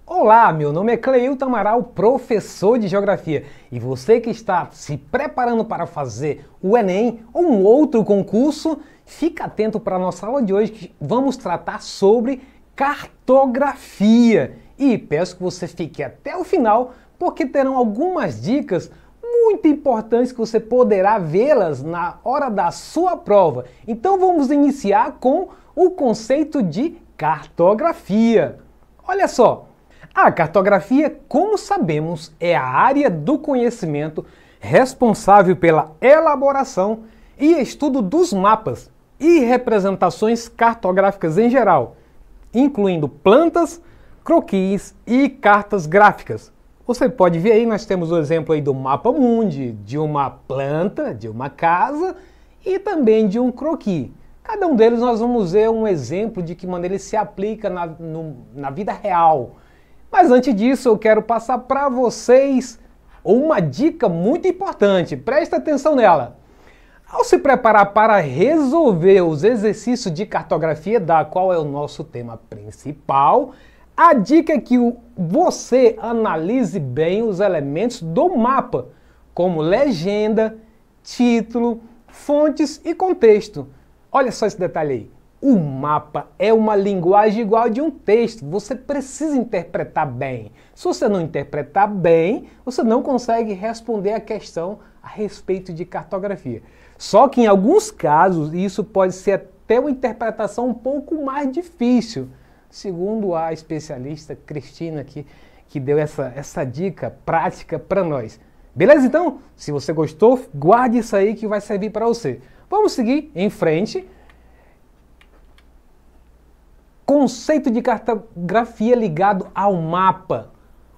Olá, meu nome é Cleilton Amaral, professor de Geografia, e você que está se preparando para fazer o Enem ou um outro concurso, fica atento para a nossa aula de hoje que vamos tratar sobre cartografia. E peço que você fique até o final, porque terão algumas dicas muito importantes que você poderá vê-las na hora da sua prova. Então vamos iniciar com o conceito de cartografia. Olha só! A cartografia, como sabemos, é a área do conhecimento responsável pela elaboração e estudo dos mapas e representações cartográficas em geral, incluindo plantas, croquis e cartas gráficas. Você pode ver aí, nós temos o exemplo aí do mapa mundi, de uma planta, de uma casa e também de um croquis. Cada um deles nós vamos ver um exemplo de que maneira ele se aplica na vida real. Mas antes disso, eu quero passar para vocês uma dica muito importante. Presta atenção nela. Ao se preparar para resolver os exercícios de cartografia, da qual é o nosso tema principal, a dica é que você analise bem os elementos do mapa, como legenda, título, fontes e contexto. Olha só esse detalhe aí. O mapa é uma linguagem igual a de um texto, você precisa interpretar bem. Se você não interpretar bem, você não consegue responder a questão a respeito de cartografia. Só que em alguns casos, isso pode ser até uma interpretação um pouco mais difícil, segundo a especialista Cristina que deu essa dica prática para nós. Beleza então? Se você gostou, guarde isso aí que vai servir para você. Vamos seguir em frente. Conceito de cartografia ligado ao mapa.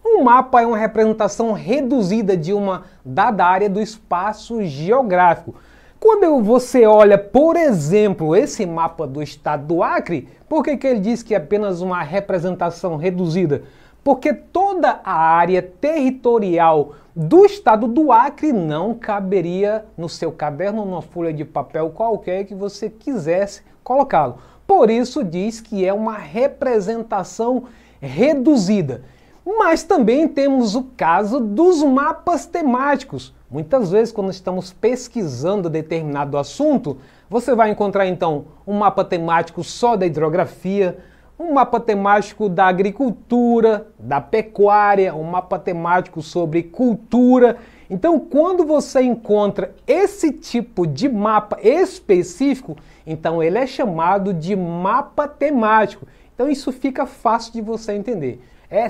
Um mapa é uma representação reduzida de uma dada área do espaço geográfico. Quando você olha, por exemplo, esse mapa do estado do Acre, por que ele diz que é apenas uma representação reduzida? Porque toda a área territorial do estado do Acre não caberia no seu caderno ou numa folha de papel qualquer que você quisesse colocá-lo. Por isso diz que é uma representação reduzida. Mas também temos o caso dos mapas temáticos. Muitas vezes, quando estamos pesquisando determinado assunto, você vai encontrar então um mapa temático só da hidrografia, um mapa temático da agricultura, da pecuária, um mapa temático sobre cultura. Então, quando você encontra esse tipo de mapa específico, então ele é chamado de mapa temático. Então isso fica fácil de você entender.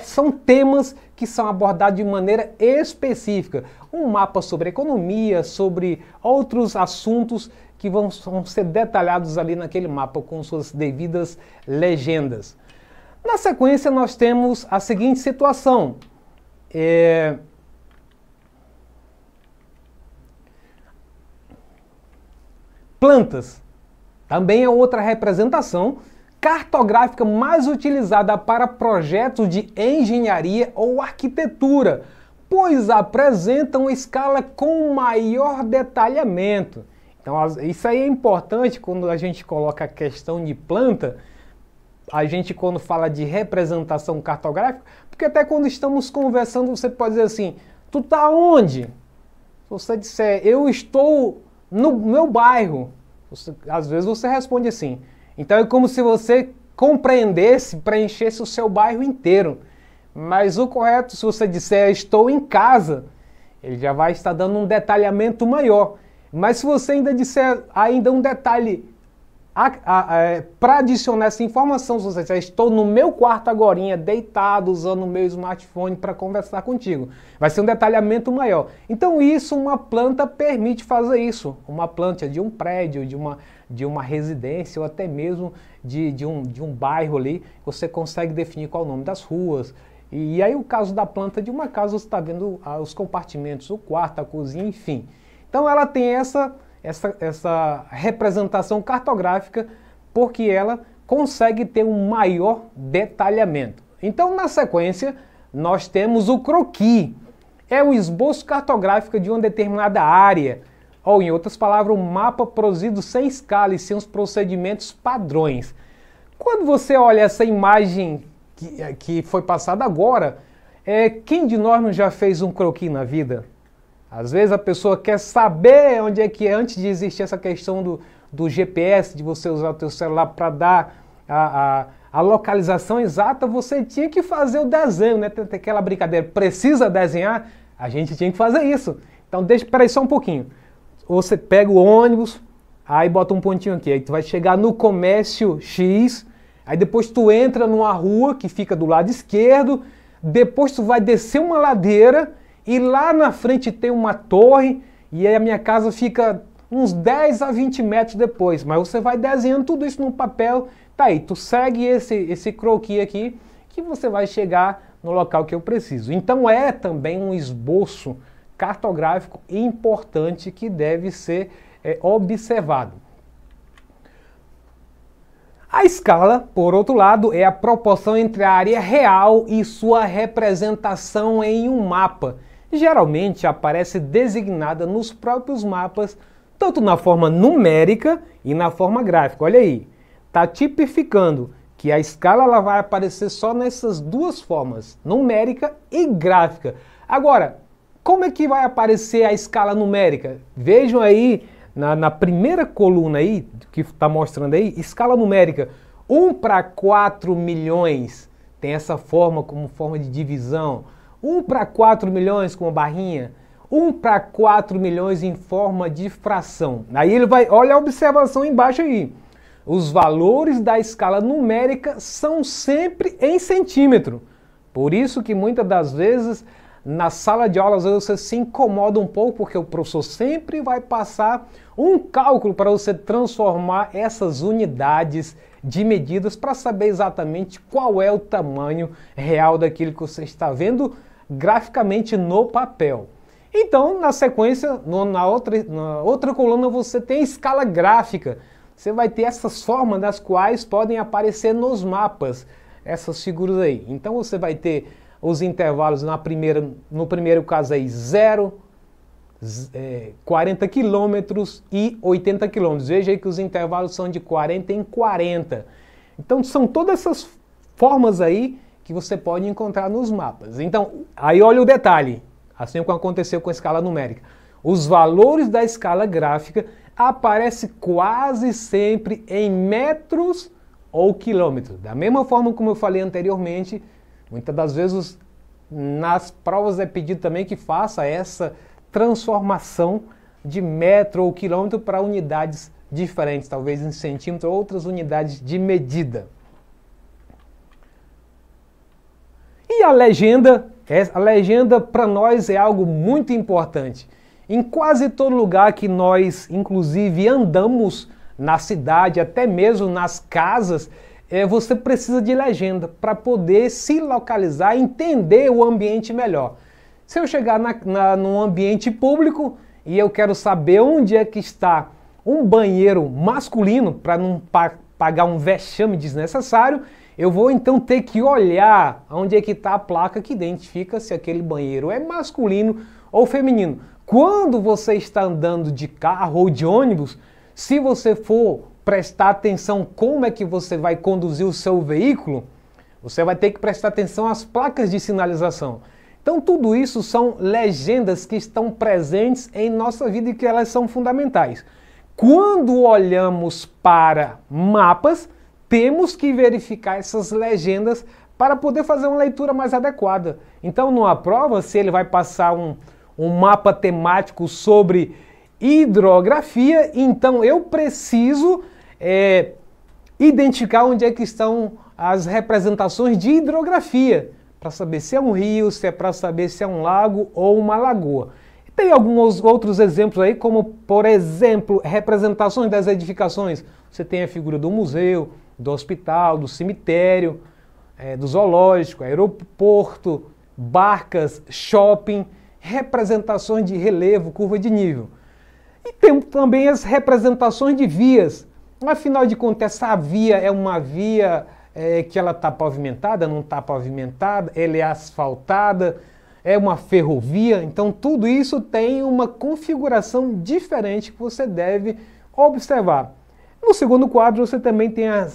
São temas que são abordados de maneira específica. Um mapa sobre economia, sobre outros assuntos que vão ser detalhados ali naquele mapa com suas devidas legendas. Na sequência nós temos a seguinte situação. Plantas. Também é outra representação cartográfica mais utilizada para projetos de engenharia ou arquitetura, pois apresentam escala com maior detalhamento. Então, isso aí é importante quando a gente coloca a questão de planta, a gente quando fala de representação cartográfica, porque até quando estamos conversando você pode dizer assim, tu tá onde? Se você disser, eu estou no meu bairro, às vezes você responde assim. Então é como se você compreendesse, preenchesse o seu bairro inteiro. Mas o correto, se você disser estou em casa, ele já vai estar dando um detalhamento maior. Mas se você ainda disser ainda um detalhe para adicionar essa informação, se você disser estou no meu quarto agorinha, deitado, usando o meu smartphone para conversar contigo, vai ser um detalhamento maior. Então isso, uma planta permite fazer isso. Uma planta de um prédio, de uma residência ou até mesmo de um bairro ali, você consegue definir qual é o nome das ruas. E aí o caso da planta de uma casa, você está vendo os compartimentos, o quarto, a cozinha, enfim. Então ela tem essa representação cartográfica porque ela consegue ter um maior detalhamento. Então, na sequência, nós temos o croquis. É o esboço cartográfico de uma determinada área, ou em outras palavras, um mapa produzido sem escala e sem os procedimentos padrões. Quando você olha essa imagem que foi passada agora, quem de nós não já fez um croquis na vida? Às vezes a pessoa quer saber onde é que é, antes de existir essa questão do GPS, de você usar o seu celular para dar a localização exata, você tinha que fazer o desenho, né? Tem aquela brincadeira, precisa desenhar? A gente tinha que fazer isso. Então espera aí só um pouquinho. Você pega o ônibus, aí bota um pontinho aqui, aí tu vai chegar no comércio X, aí depois tu entra numa rua que fica do lado esquerdo, depois tu vai descer uma ladeira e lá na frente tem uma torre e aí a minha casa fica uns 10 a 20 metros depois, mas você vai desenhando tudo isso no papel, tá aí, tu segue esse croquis aqui que você vai chegar no local que eu preciso. Então é também um esboço cartográfico importante que deve ser observado. A escala, por outro lado, é a proporção entre a área real e sua representação em um mapa. Geralmente aparece designada nos próprios mapas, tanto na forma numérica e na forma gráfica. Olha aí, está tipificando que a escala ela vai aparecer só nessas duas formas, numérica e gráfica. Agora, como é que vai aparecer a escala numérica? Vejam aí na primeira coluna aí, que está mostrando aí, escala numérica, 1 para 4 milhões, tem essa forma como forma de divisão, 1 para 4 milhões com uma barrinha, 1 para 4 milhões em forma de fração. Aí ele vai, olha a observação embaixo aí, os valores da escala numérica são sempre em centímetro, por isso que muitas das vezes na sala de aula, às vezes você se incomoda um pouco, porque o professor sempre vai passar um cálculo para você transformar essas unidades de medidas para saber exatamente qual é o tamanho real daquilo que você está vendo graficamente no papel. Então, na sequência, na outra coluna, você tem a escala gráfica. Você vai ter essas formas das quais podem aparecer nos mapas, essas figuras aí. Então, você vai ter os intervalos no primeiro caso aí 0, 40 quilômetros e 80 quilômetros. Veja aí que os intervalos são de 40 em 40. Então são todas essas formas aí que você pode encontrar nos mapas. Então, aí olha o detalhe, assim como aconteceu com a escala numérica. Os valores da escala gráfica aparecem quase sempre em metros ou quilômetros. Da mesma forma como eu falei anteriormente, muitas das vezes nas provas é pedido também que faça essa transformação de metro ou quilômetro para unidades diferentes, talvez em centímetro ou outras unidades de medida. E a legenda para nós é algo muito importante. Em quase todo lugar que nós, inclusive, andamos na cidade, até mesmo nas casas, você precisa de legenda para poder se localizar, entender o ambiente melhor. Se eu chegar num ambiente público e eu quero saber onde é que está um banheiro masculino, para não pagar um vexame desnecessário, eu vou então ter que olhar onde é que está a placa que identifica se aquele banheiro é masculino ou feminino. Quando você está andando de carro ou de ônibus, se você for prestar atenção como é que você vai conduzir o seu veículo, você vai ter que prestar atenção às placas de sinalização. Então tudo isso são legendas que estão presentes em nossa vida e que elas são fundamentais. Quando olhamos para mapas, temos que verificar essas legendas para poder fazer uma leitura mais adequada. Então numa prova, se ele vai passar um mapa temático sobre hidrografia, então eu preciso identificar onde é que estão as representações de hidrografia, para saber se é um rio, se é para saber se é um lago ou uma lagoa. Tem alguns outros exemplos aí, como por exemplo, representações das edificações. Você tem a figura do museu, do hospital, do cemitério, do zoológico, aeroporto, barcas, shopping, representações de relevo, curva de nível. E temos também as representações de vias. Afinal de contas, essa via é uma via que ela está pavimentada, não está pavimentada, ela é asfaltada, é uma ferrovia. Então tudo isso tem uma configuração diferente que você deve observar. No segundo quadro você também tem a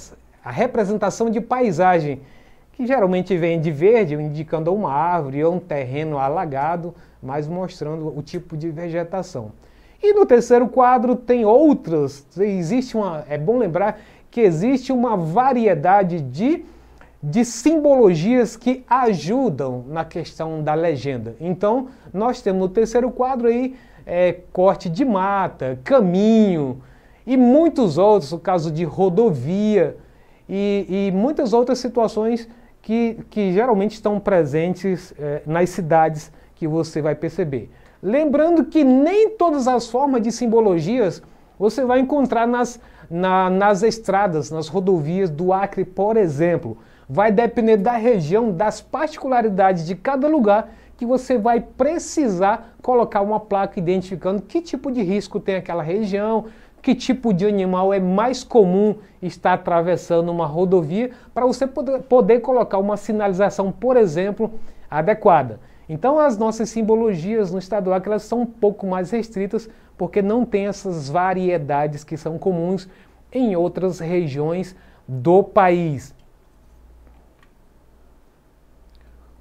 representação de paisagem, que geralmente vem de verde, indicando uma árvore ou um terreno alagado, mas mostrando o tipo de vegetação. E no terceiro quadro tem outras, é bom lembrar que existe uma variedade de simbologias que ajudam na questão da legenda. Então, nós temos no terceiro quadro aí corte de mata, caminho e muitos outros, o caso de rodovia e muitas outras situações que geralmente estão presentes nas cidades que você vai perceber. Lembrando que nem todas as formas de simbologias você vai encontrar nas estradas, nas rodovias do Acre, por exemplo. Vai depender da região, das particularidades de cada lugar, que você vai precisar colocar uma placa identificando que tipo de risco tem aquela região, que tipo de animal é mais comum estar atravessando uma rodovia, para você poder colocar uma sinalização, por exemplo, adequada. Então as nossas simbologias no estado do Acre elas são um pouco mais restritas, porque não tem essas variedades que são comuns em outras regiões do país.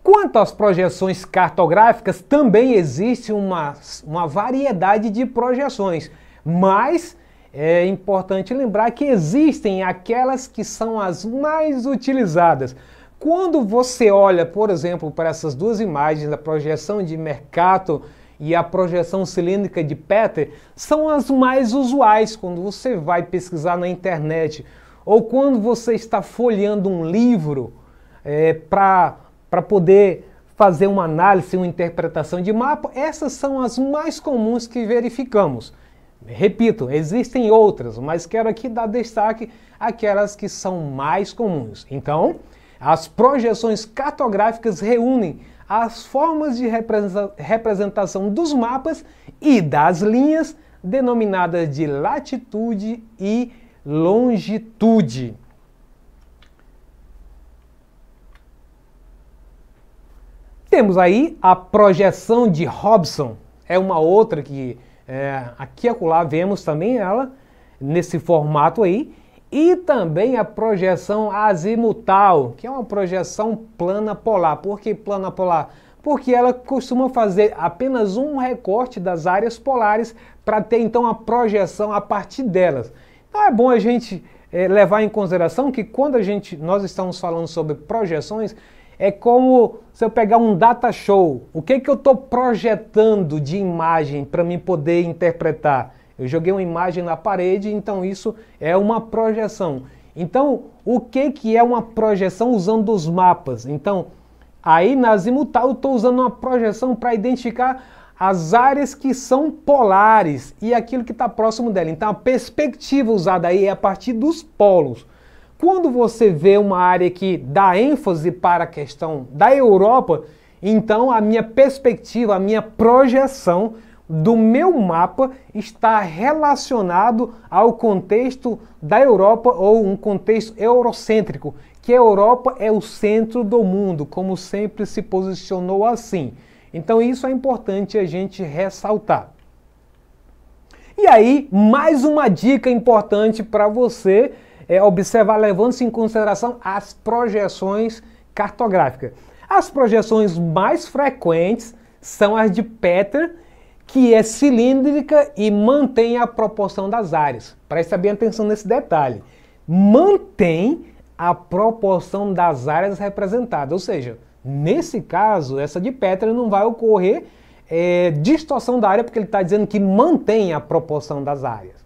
Quanto às projeções cartográficas, também existe uma variedade de projeções, mas é importante lembrar que existem aquelas que são as mais utilizadas. Quando você olha, por exemplo, para essas duas imagens, a projeção de Mercator e a projeção cilíndrica de Petter, são as mais usuais quando você vai pesquisar na internet ou quando você está folheando um livro para poder fazer uma análise, uma interpretação de mapa. Essas são as mais comuns que verificamos. Repito, existem outras, mas quero aqui dar destaque àquelas que são mais comuns. Então, as projeções cartográficas reúnem as formas de representação dos mapas e das linhas denominadas de latitude e longitude. Temos aí a projeção de Hobson, é uma outra que aqui e acolá vemos também ela nesse formato aí, e também a projeção azimutal, que é uma projeção plana polar. Por que plana polar? Porque ela costuma fazer apenas um recorte das áreas polares para ter então a projeção a partir delas. Então é bom a gente levar em consideração que quando nós estamos falando sobre projeções, é como se eu pegar um data show. O que eu estou projetando de imagem para mim poder interpretar? Eu joguei uma imagem na parede, então isso é uma projeção. Então, o que é uma projeção usando os mapas? Então, aí na azimutal eu estou usando uma projeção para identificar as áreas que são polares e aquilo que está próximo dela. Então, a perspectiva usada aí é a partir dos polos. Quando você vê uma área que dá ênfase para a questão da Europa, então a minha perspectiva, a minha projeção do meu mapa está relacionado ao contexto da Europa ou um contexto eurocêntrico, que a Europa é o centro do mundo, como sempre se posicionou assim. Então isso é importante a gente ressaltar. E aí, mais uma dica importante para você observar, levando-se em consideração as projeções cartográficas. As projeções mais frequentes são as de Petter, que é cilíndrica e mantém a proporção das áreas. Presta bem atenção nesse detalhe. Mantém a proporção das áreas representadas, ou seja, nesse caso, essa de Petter não vai ocorrer distorção da área, porque ele está dizendo que mantém a proporção das áreas.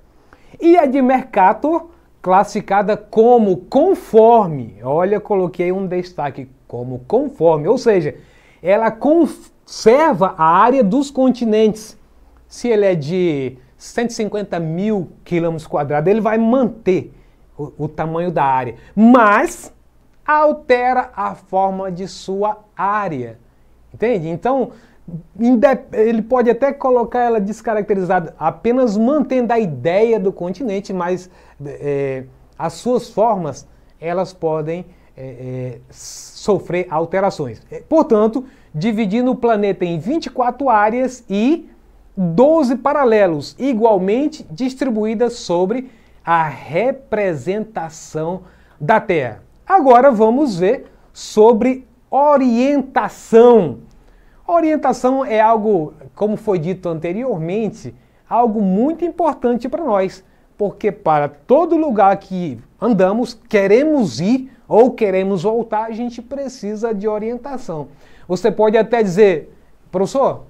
E a de Mercator, classificada como conforme, olha, coloquei um destaque, como conforme, ou seja, ela conserva a área dos continentes. Se ele é de 150 mil quilômetros quadrados, ele vai manter o tamanho da área, mas altera a forma de sua área, entende? Então, Ele pode até colocar ela descaracterizada, apenas mantendo a ideia do continente, mas as suas formas elas podem sofrer alterações. Portanto, dividindo o planeta em 24 áreas e 12 paralelos, igualmente distribuídas sobre a representação da Terra. Agora vamos ver sobre orientação. Orientação é algo, como foi dito anteriormente, algo muito importante para nós, porque para todo lugar que andamos, queremos ir ou queremos voltar, a gente precisa de orientação. Você pode até dizer, professor,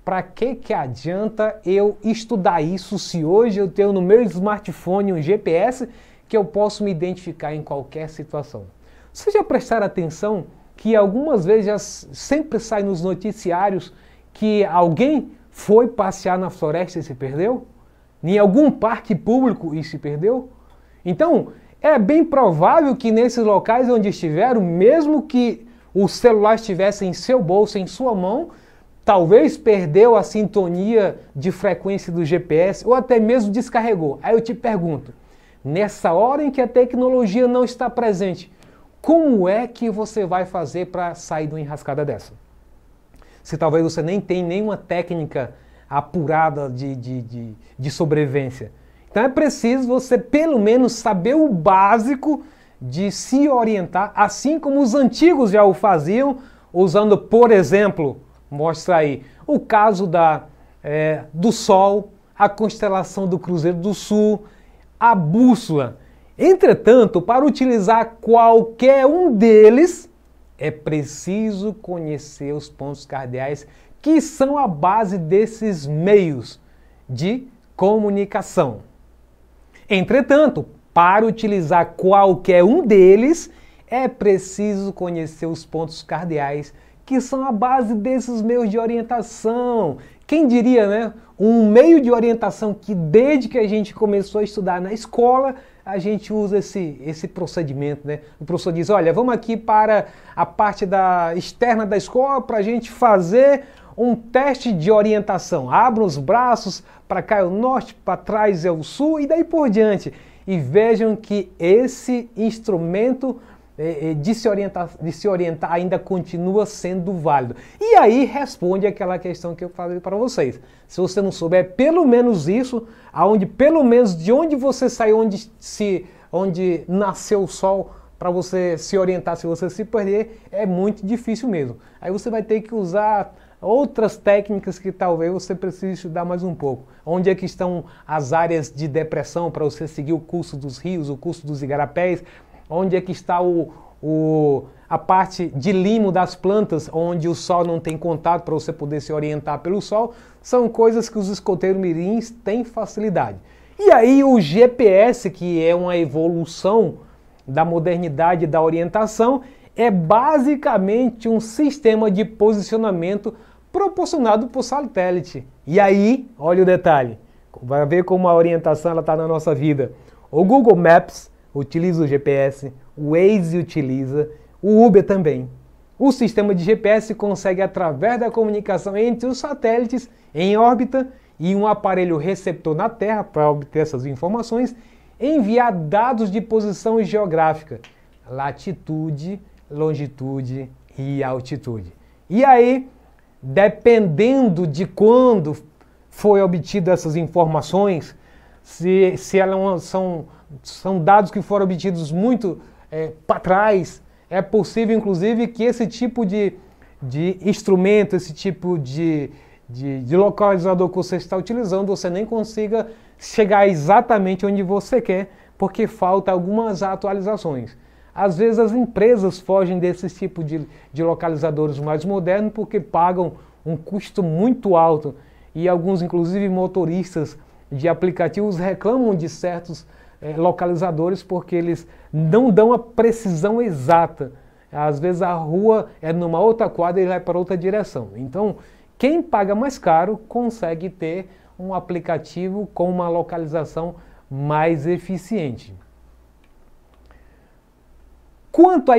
para que adianta eu estudar isso se hoje eu tenho no meu smartphone um GPS que eu posso me identificar em qualquer situação? Vocês já prestaram atenção que algumas vezes já sempre sai nos noticiários que alguém foi passear na floresta e se perdeu? Em algum parque público e se perdeu? Então, é bem provável que nesses locais onde estiveram, mesmo que o celular estivesse em seu bolso, em sua mão, talvez perdeu a sintonia de frequência do GPS ou até mesmo descarregou. Aí eu te pergunto, nessa hora em que a tecnologia não está presente, como é que você vai fazer para sair de uma enrascada dessa? Se talvez você nem tem nenhuma técnica apurada de sobrevivência. Então é preciso você pelo menos saber o básico de se orientar, assim como os antigos já o faziam, usando, por exemplo, mostra aí, o caso do Sol, a constelação do Cruzeiro do Sul, a bússola. Entretanto, para utilizar qualquer um deles, é preciso conhecer os pontos cardeais que são a base desses meios de comunicação. Entretanto, para utilizar qualquer um deles, é preciso conhecer os pontos cardeais que são a base desses meios de orientação. Quem diria, né? Um meio de orientação que desde que a gente começou a estudar na escola, a gente usa esse procedimento, né? O professor diz, olha, vamos aqui para a parte externa da escola para a gente fazer um teste de orientação. Abra os braços, para cá é o norte, para trás é o sul e daí por diante. E vejam que esse instrumento de se orientar ainda continua sendo válido. E aí responde aquela questão que eu falei para vocês. Se você não souber pelo menos isso, pelo menos de onde você saiu, onde nasceu o sol, para você se orientar, se você se perder, é muito difícil mesmo. Aí você vai ter que usar outras técnicas que talvez você precise estudar mais um pouco. Onde é que estão as áreas de depressão para você seguir o curso dos rios, o curso dos igarapés? Onde é que está a parte de limo das plantas, onde o sol não tem contato para você poder se orientar pelo sol? São coisas que os escoteiros mirins têm facilidade. E aí o GPS, que é uma evolução da modernidade da orientação, é basicamente um sistema de posicionamento proporcionado por satélite. E aí, olha o detalhe, vai ver como a orientação está na nossa vida. O Google Maps utiliza o GPS, o Waze utiliza, o Uber também. O sistema de GPS consegue, através da comunicação entre os satélites em órbita e um aparelho receptor na Terra, para obter essas informações, enviar dados de posição geográfica, latitude, longitude e altitude. E aí, dependendo de quando foi obtido essas informações, se elas são dados que foram obtidos muito para trás, é possível, inclusive, que esse tipo de instrumento, esse tipo de localizador que você está utilizando, você nem consiga chegar exatamente onde você quer, porque falta algumas atualizações. Às vezes as empresas fogem desse tipo de localizadores mais modernos porque pagam um custo muito alto e alguns, inclusive motoristas de aplicativos, reclamam de certos localizadores porque eles não dão a precisão exata. Às vezes a rua é numa outra quadra e vai para outra direção. Então, quem paga mais caro consegue ter um aplicativo com uma localização mais eficiente. Quanto à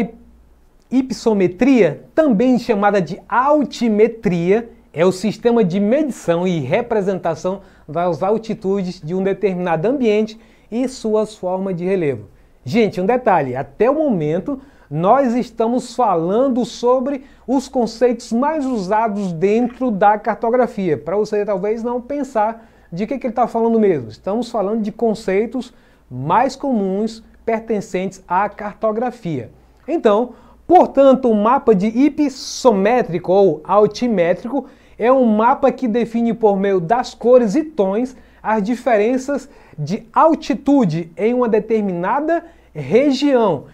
hipissometria, também chamada de altimetria, é o sistema de medição e representação das altitudes de um determinado ambiente e suas formas de relevo. Gente, um detalhe, até o momento nós estamos falando sobre os conceitos mais usados dentro da cartografia, para você talvez não pensar de que ele está falando mesmo. Estamos falando de conceitos mais comuns pertencentes à cartografia. Então, portanto, o mapa de hipissométrico ou altimétrico é um mapa que define por meio das cores e tons as diferenças de altitude em uma determinada região.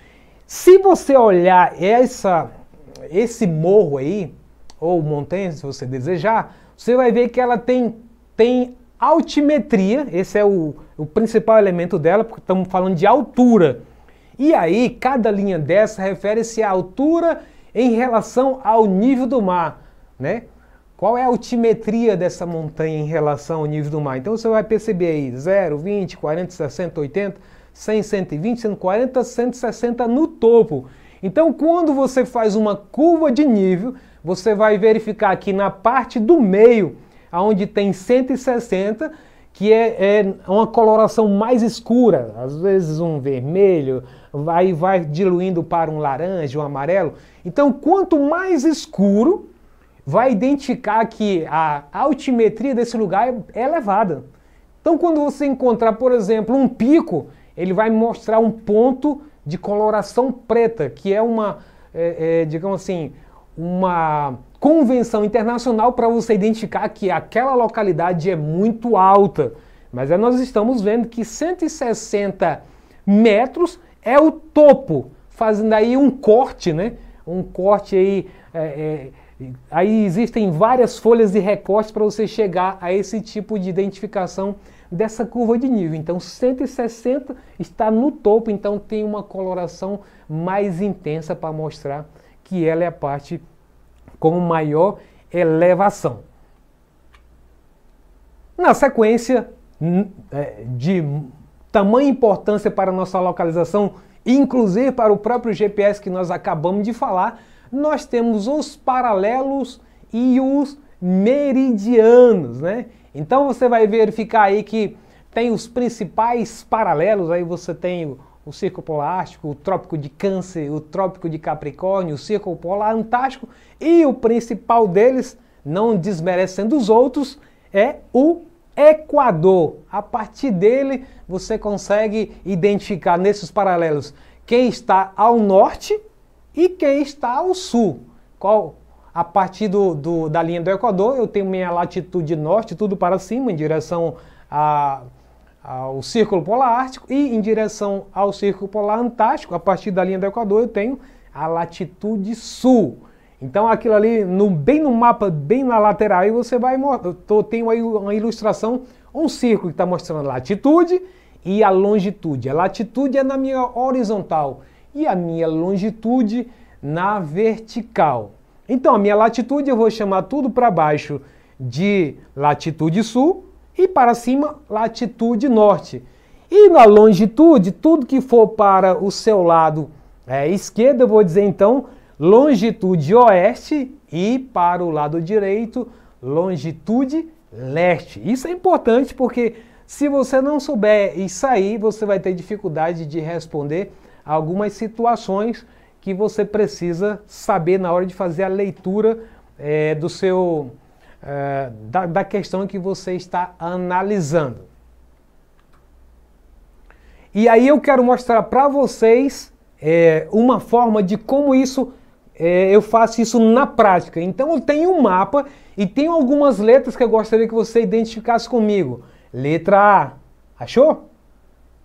Se você olhar esse morro aí, ou montanha, se você desejar, você vai ver que ela tem altimetria, esse é o principal elemento dela, porque estamos falando de altura. E aí, cada linha dessa refere-se à altura em relação ao nível do mar, né? Qual é a altimetria dessa montanha em relação ao nível do mar? Então você vai perceber aí 0, 20, 40, 60, 80, 100, 120, 140, 160 no topo. Então quando você faz uma curva de nível, você vai verificar aqui na parte do meio, onde tem 160, que é uma coloração mais escura, às vezes um vermelho, aí vai diluindo para um laranja, um amarelo. Então quanto mais escuro, vai identificar que a altimetria desse lugar é elevada. Então quando você encontrar, por exemplo, um pico, ele vai mostrar um ponto de coloração preta, que é digamos assim, uma convenção internacional para você identificar que aquela localidade é muito alta. Mas nós estamos vendo que 160 metros é o topo, fazendo aí um corte, né? Um corte aí, aí existem várias folhas de recorte para você chegar a esse tipo de identificação dessa curva de nível. Então 160 está no topo, então tem uma coloração mais intensa para mostrar que ela é a parte com maior elevação. Na sequência, de tamanha importância para a nossa localização, inclusive para o próprio GPS que nós acabamos de falar, nós temos os paralelos e os meridianos, né? Então você vai verificar aí que tem os principais paralelos, aí você tem o Círculo Polar Ártico, o Trópico de Câncer, o Trópico de Capricórnio, o Círculo Polar Antártico, e o principal deles, não desmerecendo os outros, é o Equador. A partir dele você consegue identificar nesses paralelos quem está ao norte e quem está ao sul. A partir da linha do Equador eu tenho minha latitude norte, tudo para cima, em direção ao Círculo Polar Ártico, e em direção ao Círculo Polar Antártico, a partir da linha do Equador eu tenho a latitude sul. Então aquilo ali, bem no mapa, bem na lateral, aí você vai, eu tenho aí uma ilustração, um círculo que está mostrando a latitude e a longitude. A latitude é na minha horizontal e a minha longitude na vertical. Então a minha latitude eu vou chamar tudo para baixo de latitude sul e para cima latitude norte. E na longitude, tudo que for para o seu lado esquerdo, eu vou dizer então longitude oeste, e para o lado direito, longitude leste. Isso é importante porque se você não souber isso aí, você vai ter dificuldade de responder a algumas situações que você precisa saber na hora de fazer a leitura da questão que você está analisando. E aí eu quero mostrar para vocês uma forma de como eu faço isso na prática. Então eu tenho um mapa e tenho algumas letras que eu gostaria que você identificasse comigo. Letra A, achou?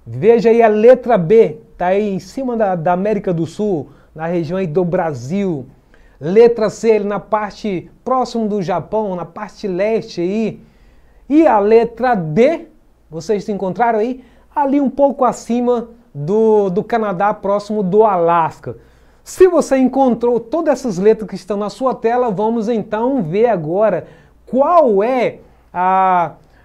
Veja aí a letra B, está aí em cima da América do Sul, na região aí do Brasil. Letra C, na parte próximo do Japão, na parte leste aí. E a letra D, vocês se encontraram aí? Ali um pouco acima do Canadá, próximo do Alasca. Se você encontrou todas essas letras que estão na sua tela, vamos então ver agora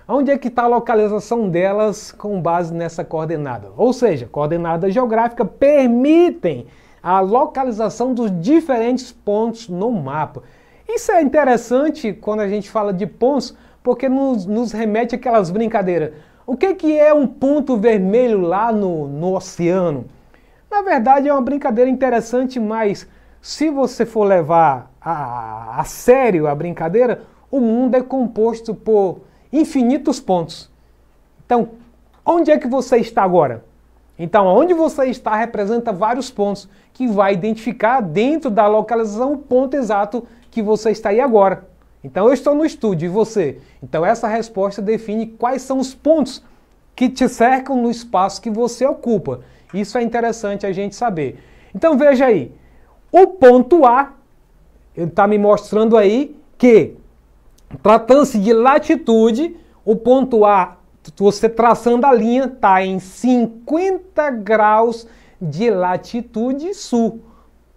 onde é que está a localização delas com base nessa coordenada. Ou seja, coordenada geográfica permitem a localização dos diferentes pontos no mapa. Isso é interessante quando a gente fala de pontos, porque nos remete àquelas brincadeiras. O que é um ponto vermelho lá no oceano? Na verdade é uma brincadeira interessante, mas se você for levar a sério a brincadeira, o mundo é composto por infinitos pontos. Então, onde é que você está agora? Então, onde você está representa vários pontos, que vai identificar dentro da localização o ponto exato que você está aí agora. Então, eu estou no estúdio e você? Então, essa resposta define quais são os pontos que te cercam no espaço que você ocupa. Isso é interessante a gente saber. Então, veja aí. O ponto A, ele está me mostrando aí que, tratando-se de latitude, o ponto A, você traçando a linha, está em 50 graus de latitude sul.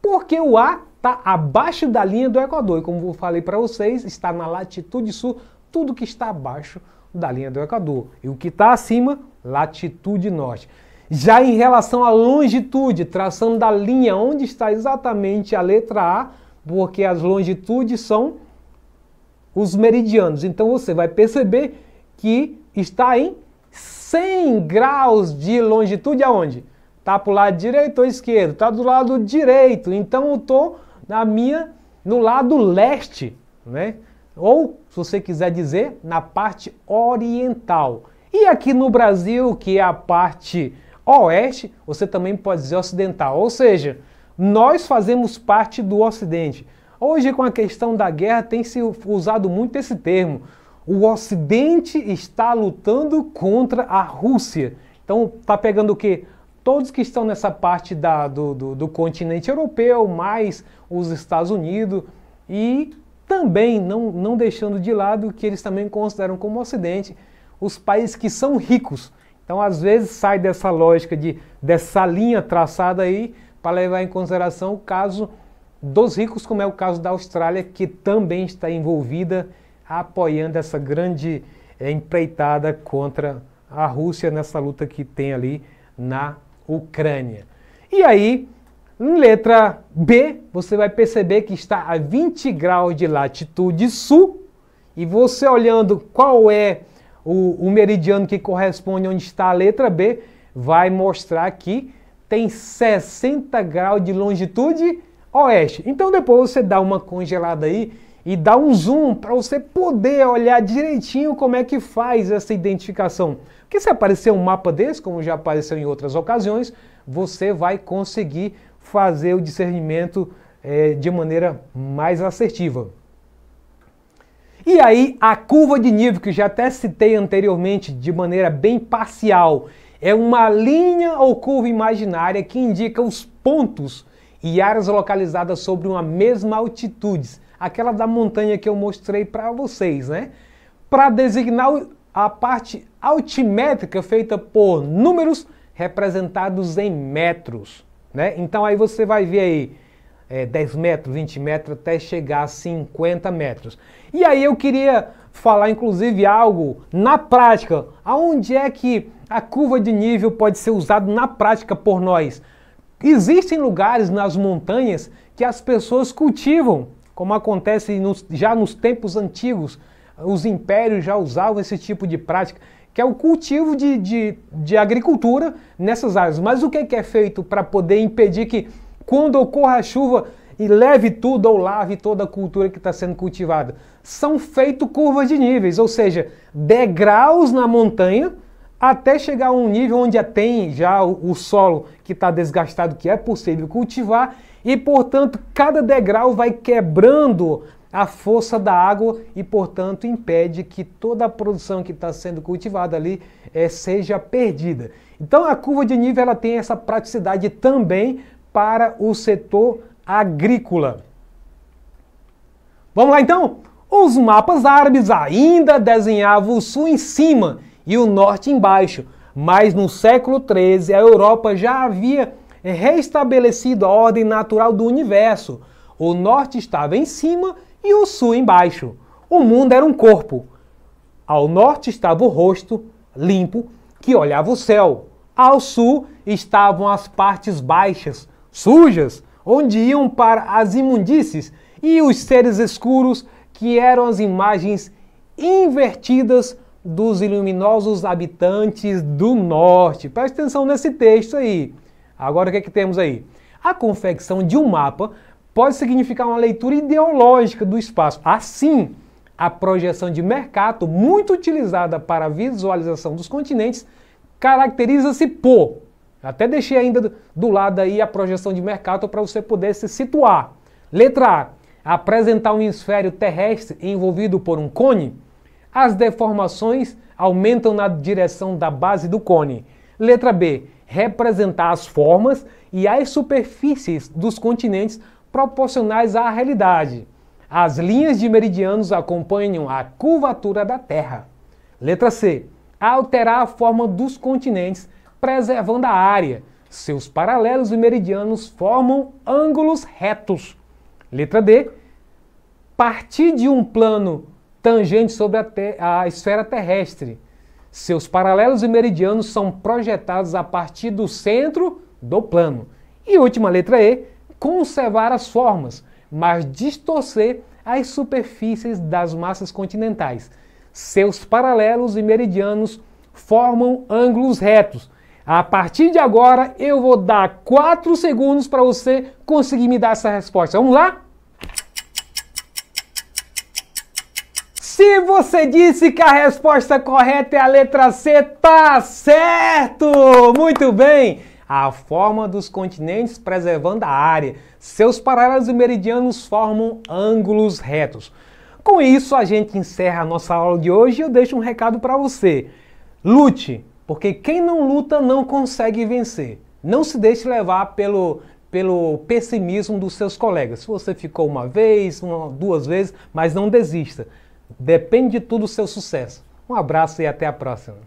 Porque o A está abaixo da linha do Equador. E como eu falei para vocês, está na latitude sul, tudo que está abaixo da linha do Equador. E o que está acima, latitude norte. Já em relação à longitude, traçando da linha onde está exatamente a letra A, porque as longitudes são os meridianos. Então você vai perceber que está em 100 graus de longitude aonde? Está para o lado direito ou esquerdo? Está do lado direito. Então eu estou no lado leste, né? Ou, se você quiser dizer, na parte oriental. E aqui no Brasil, que é a parte oeste, você também pode dizer ocidental. Ou seja, nós fazemos parte do Ocidente. Hoje, com a questão da guerra, tem se usado muito esse termo. O Ocidente está lutando contra a Rússia. Então, está pegando o quê? Todos que estão nessa parte do continente europeu, mais os Estados Unidos, e também não deixando de lado que eles também consideram como Ocidente os países que são ricos. Então, às vezes, sai dessa lógica dessa linha traçada aí para levar em consideração o caso dos ricos, como é o caso da Austrália, que também está envolvida apoiando essa grande empreitada contra a Rússia nessa luta que tem ali na Ucrânia. E aí, em letra B, você vai perceber que está a 20 graus de latitude sul, e você olhando qual é o meridiano que corresponde onde está a letra B, vai mostrar que tem 60 graus de longitude oeste. Então depois você dá uma congelada aí e dá um zoom para você poder olhar direitinho como é que faz essa identificação. Porque se aparecer um mapa desse, como já apareceu em outras ocasiões, você vai conseguir fazer o discernimento de maneira mais assertiva. E aí, a curva de nível, que já até citei anteriormente de maneira bem parcial, é uma linha ou curva imaginária que indica os pontos e áreas localizadas sobre uma mesma altitude, aquela da montanha que eu mostrei para vocês, né? Para designar a parte altimétrica feita por números representados em metros, né? Então aí você vai ver aí 10 metros, 20 metros, até chegar a 50 metros. E aí eu queria falar, inclusive, algo na prática. Aonde é que a curva de nível pode ser usada na prática por nós? Existem lugares nas montanhas que as pessoas cultivam, como acontece já nos tempos antigos. Os impérios já usavam esse tipo de prática, que é o cultivo de agricultura nessas áreas. Mas o que é feito para poder impedir que, quando ocorra a chuva e leve tudo ou lave toda a cultura que está sendo cultivada? São feitas curvas de níveis, ou seja, degraus na montanha até chegar a um nível onde tem já o solo que está desgastado, que é possível cultivar, e, portanto, cada degrau vai quebrando a força da água e, portanto, impede que toda a produção que está sendo cultivada ali seja perdida. Então, a curva de nível ela tem essa praticidade também para o setor agrícola. Vamos lá então? Os mapas árabes ainda desenhavam o sul em cima e o norte embaixo, mas no século XIII a Europa já havia restabelecido a ordem natural do universo. O norte estava em cima e o sul embaixo. O mundo era um corpo. Ao norte estava o rosto limpo que olhava o céu. Ao sul estavam as partes baixas, sujas, onde iam para as imundícies, E os seres escuros, que eram as imagens invertidas dos iluminosos habitantes do norte. Preste atenção nesse texto aí. Agora o que é que temos aí? A confecção de um mapa pode significar uma leitura ideológica do espaço. Assim, a projeção de Mercator, muito utilizada para a visualização dos continentes, caracteriza-se por... Até deixei ainda do lado aí a projeção de Mercator para você poder se situar. Letra A. Apresentar um hemisfério terrestre envolvido por um cone. As deformações aumentam na direção da base do cone. Letra B. Representar as formas e as superfícies dos continentes proporcionais à realidade. As linhas de meridianos acompanham a curvatura da Terra. Letra C. Alterar a forma dos continentes, preservando a área. Seus paralelos e meridianos formam ângulos retos. Letra D. Partir de um plano tangente sobre a esfera terrestre. Seus paralelos e meridianos são projetados a partir do centro do plano. E última letra E. Conservar as formas, mas distorcer as superfícies das massas continentais. Seus paralelos e meridianos formam ângulos retos. A partir de agora, eu vou dar 4 segundos para você conseguir me dar essa resposta. Vamos lá? Se você disse que a resposta correta é a letra C, tá certo! Muito bem! A forma dos continentes preservando a área. Seus paralelos e meridianos formam ângulos retos. Com isso, a gente encerra a nossa aula de hoje e eu deixo um recado para você. Lute, porque quem não luta não consegue vencer. Não se deixe levar pelo pessimismo dos seus colegas. Se você ficou uma vez, duas vezes, mas não desista. Depende de tudo o seu sucesso. Um abraço e até a próxima.